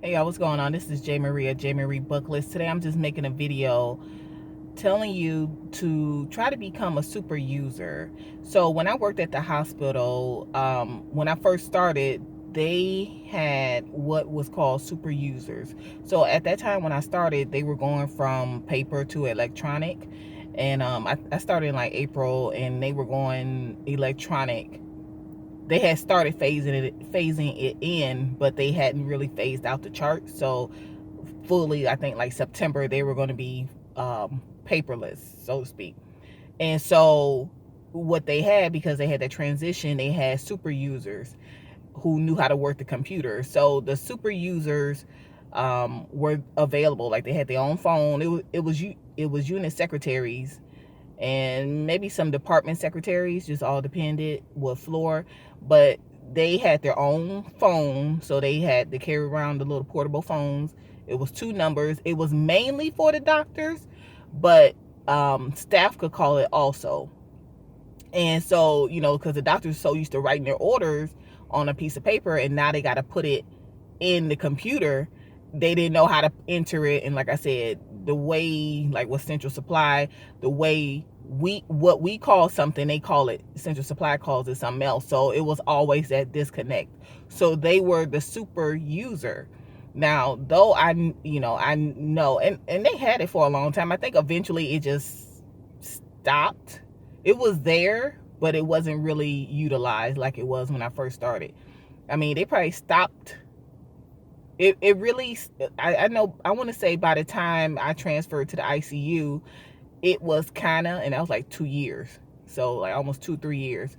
Hey y'all, what's going on? This is J Marie Book List. Today I'm just making a video telling you to try to become a super user. So when I worked at the hospital, when I first started, they had what was called super users. So at that time when I started, they were going from paper to electronic. And I started in like April, and they were going electronic. They had started phasing it in, but they hadn't really phased out the chart. So fully, I think like September, they were going to be paperless, so to speak. And so what they had, because they had that transition, they had super users who knew how to work the computer. So the super users were available. Like they had their own phone. It was unit secretaries and maybe some department secretaries, just all depended what floor. But they had their own phone, so they had to carry around the little portable phones. It was 2 numbers. It was mainly for the doctors, but staff could call it also. And so, because the doctors are so used to writing their orders on a piece of paper, and now they got to put it in the computer, they didn't know how to enter it. And like I said, the way, like with Central Supply, the way what we call something, they call it, Central Supply calls it something else. So it was always that disconnect. So they were the super user. Now, though I know, and they had it for a long time. I think eventually it just stopped. It was there, but it wasn't really utilized like it was when I first started. I mean, they probably stopped. It really, I know, I want to say by the time I transferred to the ICU, it was kind of, and that was like 2 years. So like almost 2-3 years.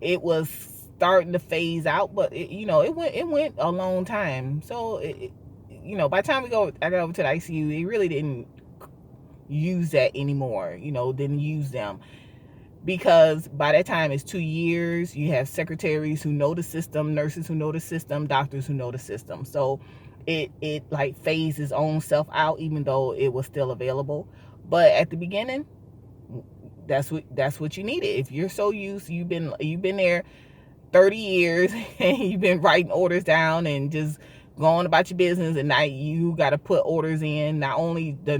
It was starting to phase out, but it went a long time. So by the time I got over to the ICU, it really didn't use that anymore. Didn't use them. Because by that time it's 2 years, you have secretaries who know the system, nurses who know the system, doctors who know the system. So it like phased its own self out, even though it was still available. But at the beginning, that's what you needed. If you're so used, you've been there 30 years and you've been writing orders down and just going about your business, and now you got to put orders in. Not only the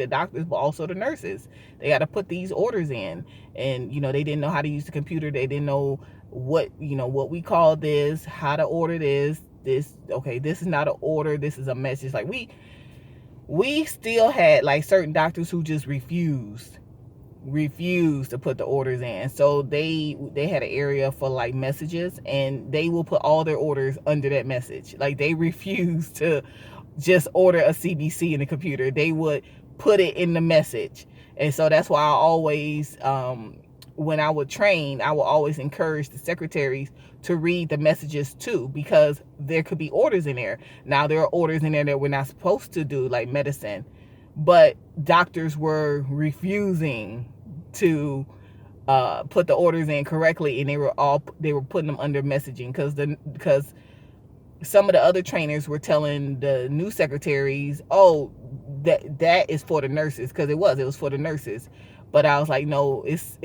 doctors, but also the nurses. They got to put these orders in. And they didn't know how to use the computer. They didn't know what we call this, how to order this. Okay, this is not an order, this is a message. Like we still had like certain doctors who just refused to put the orders in. So they had an area for like messages, and they will put all their orders under that message. Like they refused to just order a CBC in the computer. They would put it in the message. And so that's why I always, when I would train, I would always encourage the secretaries to read the messages too, because there could be orders in there. Now there are orders in there that we're not supposed to do, like medicine, but doctors were refusing to put the orders in correctly, and they were putting them under messaging, because some of the other trainers were telling the new secretaries, oh, that is for the nurses, because it was for the nurses. But I was like, no, it's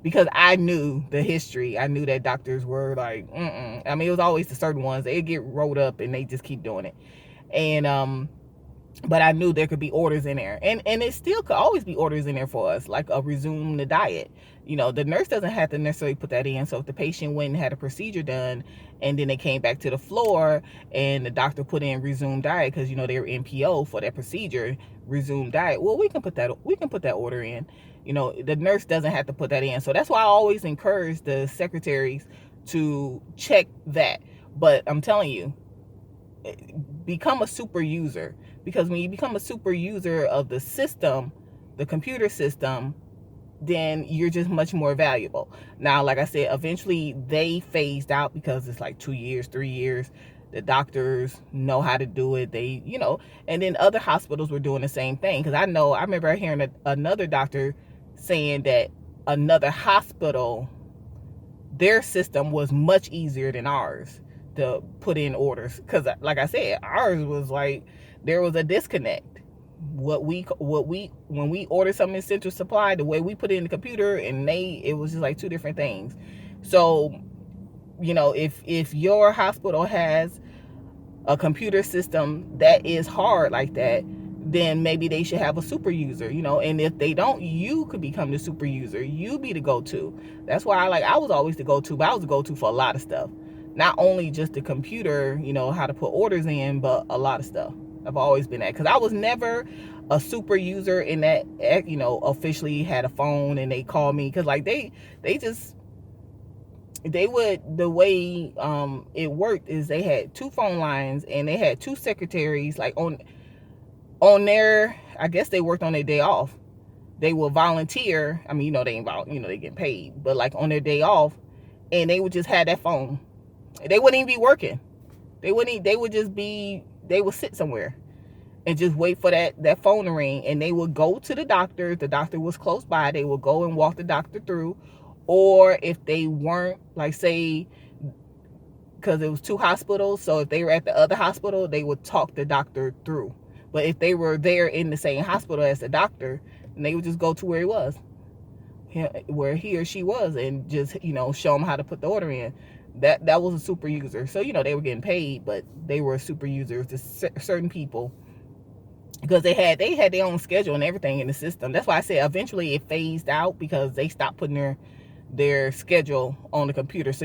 because I knew the history. I knew that doctors were like, I mean, it was always the certain ones. They get rolled up and they just keep doing it. And but I knew there could be orders in there, and it still could always be orders in there for us, like a resume the diet. The nurse doesn't have to necessarily put that in. So if the patient went and had a procedure done, and then they came back to the floor, and the doctor put in resume diet, because they were NPO for that procedure, resume diet, well, we can put that order in. The nurse doesn't have to put that in. So that's why I always encourage the secretaries to check that. But I'm telling you, become a super user, because when you become a super user of the system, the computer system, then you're just much more valuable. Now, like I said, eventually they phased out, because it's like 2 years, 3 years. The doctors know how to do it. And then other hospitals were doing the same thing. Because I remember hearing another doctor saying that another hospital, their system was much easier than ours to put in orders. Because like I said, ours was like, there was a disconnect. When we order something in Central Supply, the way we put it in the computer, and it was just like 2 different things. So if your hospital has a computer system that is hard like that, then maybe they should have a super user, and if they don't, you could become the super user. You be the go-to. That's why I was always the go-to, but I was the go-to for a lot of stuff, not only just the computer, how to put orders in, but a lot of stuff. I've always been that, because I was never a super user in that, officially had a phone and they called me, because like they just, they would, the way it worked is they had 2 phone lines and they had 2 secretaries, like on their, I guess they worked on their day off. They will volunteer. I mean, they ain't they get paid, but like on their day off, and they would just have that phone. They wouldn't even be working. They would just be, they would sit somewhere and just wait for that phone to ring, and they would go to the doctor. If the doctor was close by, they would go and walk the doctor through. Or if they weren't, like say, because it was 2 hospitals, so if they were at the other hospital, they would talk the doctor through. But if they were there in the same hospital as the doctor, then they would just go to where he was, where he or she was, and just, show them how to put the order in. That was a super user. So, they were getting paid, but they were super users to certain people, because they had their own schedule and everything in the system. That's why I said eventually it phased out, because they stopped putting their schedule on the computer. So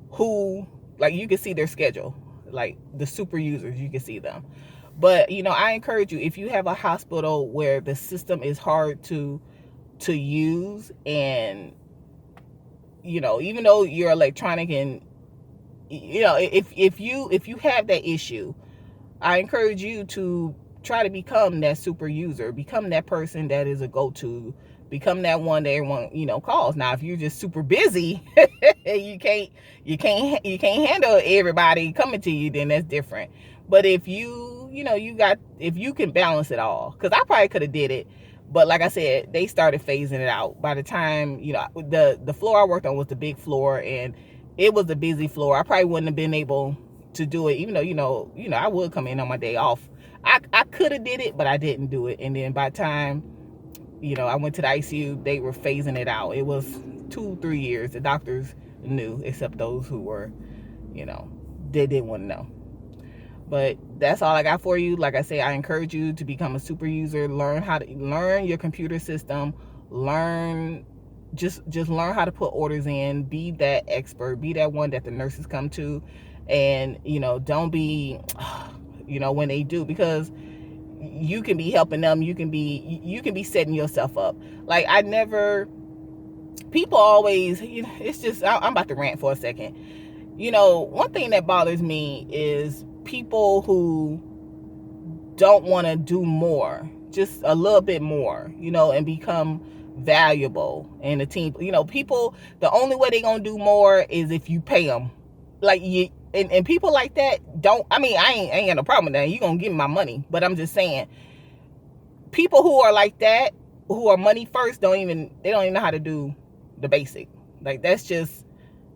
who, like, you can see their schedule, like the super users, you can see them. But I encourage you, if you have a hospital where the system is hard to use, and even though you're electronic, and if you have that issue, I encourage you to try to become that super user, become that person that is a go-to, become that one that everyone calls. Now if you're just super busy you can't handle everybody coming to you, then that's different. But if if you can balance it all, because I probably could have did it, but like I said, they started phasing it out. By the time, the floor I worked on was the big floor, and it was a busy floor. I probably wouldn't have been able to do it, even though, I would come in on my day off. I could have did it, but I didn't do it. And then by the time, I went to the ICU, they were phasing it out. It was 2-3 years. The doctors knew, except those who were, they didn't want to know. But that's all I got for you. Like I say, I encourage you to become a super user. Learn your computer system. Just learn how to put orders in. Be that expert. Be that one that the nurses come to. And, don't be, when they do, because you can be helping them. You can be setting yourself up. Like, people always, it's just, I'm about to rant for a second. One thing that bothers me is people who don't want to do more, just a little bit more, and become valuable in a team. People, the only way they're gonna do more is if you pay them. Like, and people like that don't, I ain't got no problem with that. You gonna give me my money. But I'm just saying, people who are like that, who are money first, they don't even know how to do the basic. Like, that's just,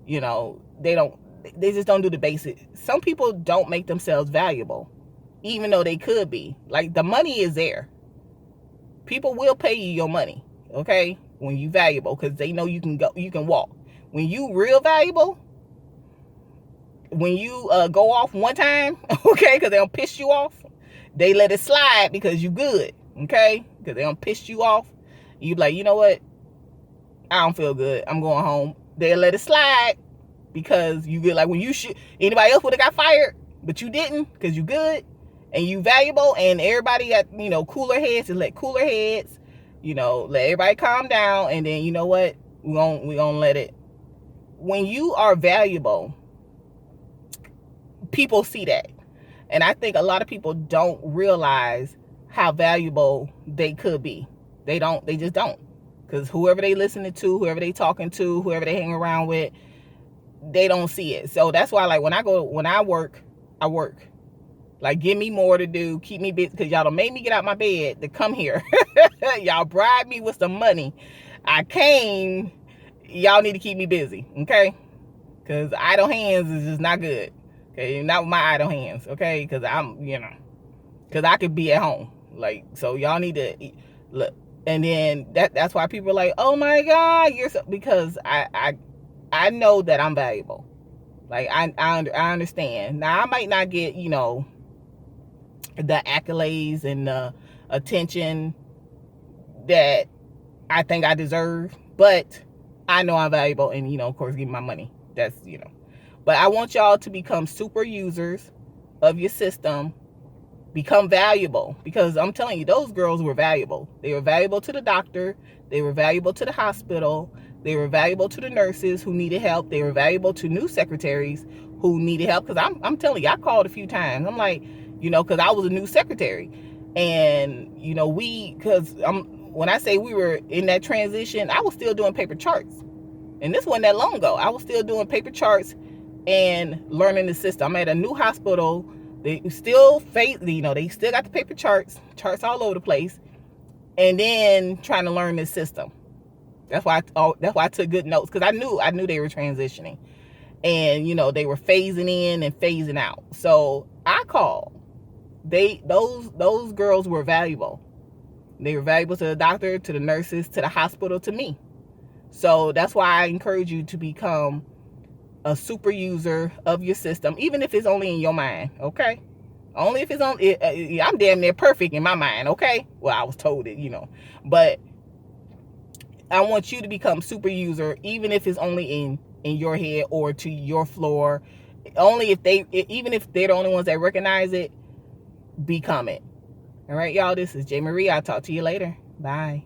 they just don't do the basic. Some people don't make themselves valuable, even though they could be. Like, the money is there. People will pay you your money, okay, when you valuable, because they know you can walk. When you real valuable, when you go off one time, okay, because they don't piss you off, they let it slide because you good, okay, because they don't piss you off. You like, you know what, I don't feel good, I'm going home. They'll let it slide because you get, like, when you should, anybody else would have got fired, but you didn't, because you good and you valuable. And everybody got, cooler heads, to let cooler heads, let everybody calm down. And then, you know what, we gonna let it. When you are valuable, people see that. And I think a lot of people don't realize how valuable they could be. They just don't. Because whoever they listening to, whoever they talking to, whoever they hang around with, they don't see it. So that's why, like, when I work, I work. Like, give me more to do, keep me busy, because y'all don't make me get out my bed to come here. Y'all bribe me with some money. I came, y'all need to keep me busy, okay? Because idle hands is just not good. Okay, not with my idle hands, okay? Because because I could be at home. Like, so y'all need to look. And then that's why people are like, oh my God, you're so, because I know that I'm valuable. Like I understand. Now I might not get, you know, the accolades and the attention that I think I deserve, but I know I'm valuable, and, you know, of course, give me my money. That's, you know. But I want y'all to become super users of your system, become valuable, because I'm telling you, those girls were valuable. They were valuable to the doctor. They were valuable to the hospital. They were valuable to the nurses who needed help. They were valuable to new secretaries who needed help. Because I'm telling you, I called a few times. I'm like, you know, because I was a new secretary. And, you know, when I say we were in that transition, I was still doing paper charts. And this wasn't that long ago. I was still doing paper charts and learning the system. I'm at a new hospital. They still you know, they still got the paper charts all over the place, and then trying to learn this system. That's why I took good notes, because I knew they were transitioning, and, you know, they were phasing in and phasing out. So I called. Those girls were valuable. They were valuable to the doctor, to the nurses, to the hospital, to me. So that's why I encourage you to become a super user of your system, even if it's only in your mind, okay? Only if it's on it. I'm damn near perfect in my mind, okay? Well, I was told it, you know. But I want you to become super user, even if it's only in your head or to your floor. Only if even if they're the only ones that recognize it, become it. All right, y'all, this is J. Marie. I'll talk to you later. Bye.